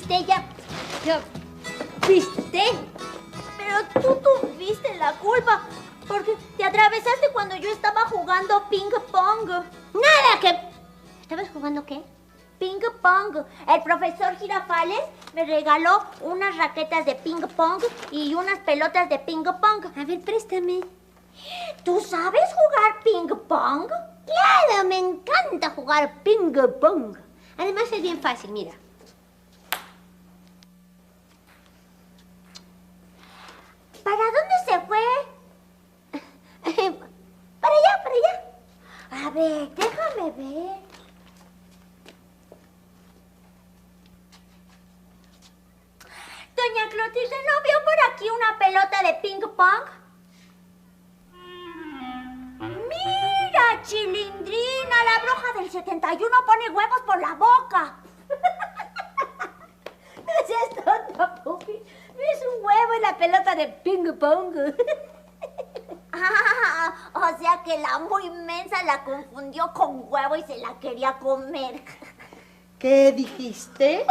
viste, ya viste. Pero tú tuviste la culpa, porque te atravesaste cuando yo estaba jugando ping pong. Nada que... ¿Estabas jugando qué? Ping pong. El profesor Girafales me regaló unas raquetas de ping pong y unas pelotas de ping pong. A ver, préstame. ¿Tú sabes jugar ping pong? Claro, me encanta jugar ping pong. Además es bien fácil, mira. ¿Para dónde se fue? Para allá, para allá. A ver, déjame ver. Doña Clotilde, ¿no vio por aquí una pelota de ping pong? ¡Mira, Chilindrina! La bruja del 71 pone huevos por la boca. No seas tonta, Pupi. Es un huevo en la pelota de ping pong. Ah, o sea que la muy inmensa la confundió con huevo y se la quería comer. ¿Qué dijiste?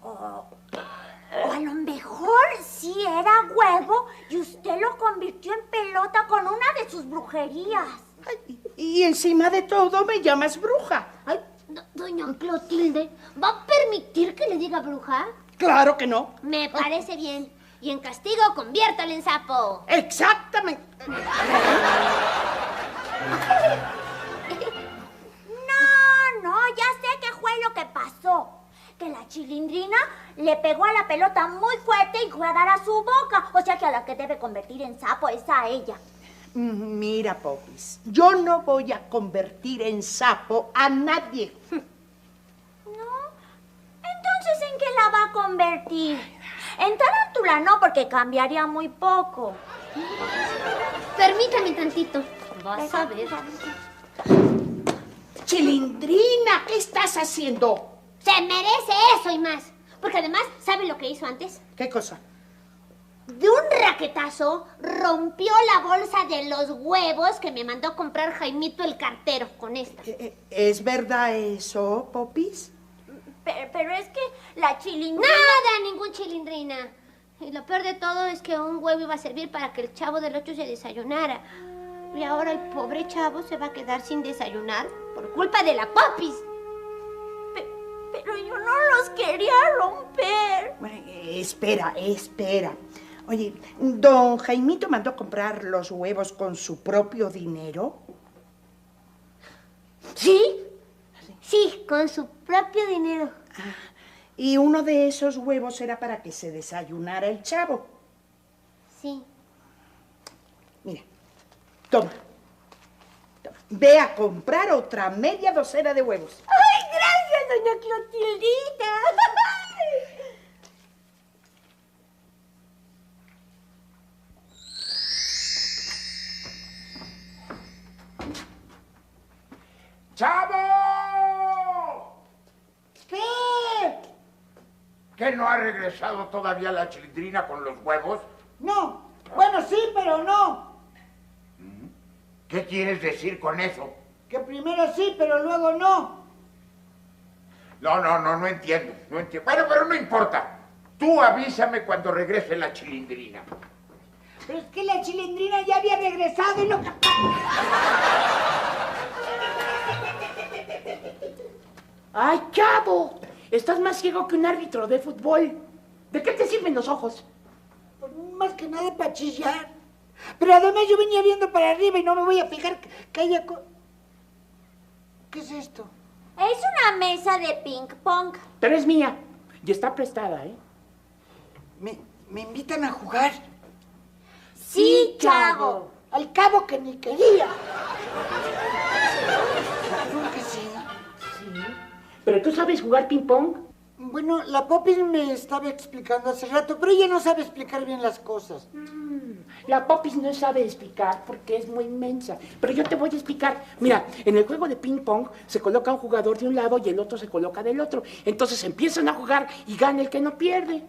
O a lo mejor sí era huevo y usted lo convirtió en pelota con una de sus brujerías. Ay, y encima de todo me llamas bruja. Ay, doña Clotilde, ¿va a permitir que le diga bruja? Claro que no. Me parece bien. Y en castigo, conviértalo en sapo. Exactamente. No, ya sé qué fue lo que pasó. Que la Chilindrina le pegó a la pelota muy fuerte y fue a dar a su boca. O sea que a la que debe convertir en sapo es a ella. Mira, Popis, yo no voy a convertir en sapo a nadie. ¿No? Entonces, ¿en qué la va a convertir? En tarántula no, porque cambiaría muy poco. Permítame tantito. Vas a ver. Chilindrina, ¿qué estás haciendo? Se merece eso y más. Porque además, ¿sabe lo que hizo antes? ¿Qué cosa? De un raquetazo rompió la bolsa de los huevos que me mandó comprar Jaimito el cartero con esta. ¿Es verdad eso, Popis? Pero es que la Chilindrina... Nada, ningún Chilindrina. Y lo peor de todo es que un huevo iba a servir para que el Chavo del 8 se desayunara. Y ahora el pobre Chavo se va a quedar sin desayunar por culpa de la Popis. Pero yo no los quería romper. Bueno, espera. Oye, ¿don Jaimito mandó comprar los huevos con su propio dinero? ¿Sí? Sí, con su propio dinero. Y uno de esos huevos era para que se desayunara el Chavo. Sí. Mira, toma. Ve a comprar otra media docena de huevos. ¡Ay, gracias, doña Clotildita! ¡Chavo! ¿Qué? ¿Que no ha regresado todavía la Chilindrina con los huevos? No. Bueno, sí, pero no. ¿Qué quieres decir con eso? Que primero sí, pero luego no. No entiendo, no entiendo. Bueno, pero no importa. Tú avísame cuando regrese la Chilindrina. Pero es que la Chilindrina ya había regresado y no... ¡Ay, Chavo! Estás más ciego que un árbitro de fútbol. ¿De qué te sirven los ojos? Pues más que nada para chillar. Pero además yo venía viendo para arriba y no me voy a fijar que haya... ¿Qué es esto? Es una mesa de ping pong. Pero es mía. Y está prestada, ¿eh? ¿Me invitan a jugar? Sí, Chavo. Al cabo que ni quería. ¿Seguro que sí? Sí. ¿Pero tú sabes jugar ping-pong? Bueno, la Popis me estaba explicando hace rato, pero ella no sabe explicar bien las cosas. La Popis no sabe explicar porque es muy inmensa. Pero yo te voy a explicar. Mira, en el juego de ping-pong se coloca un jugador de un lado y el otro se coloca del otro. Entonces empiezan a jugar y gana el que no pierde.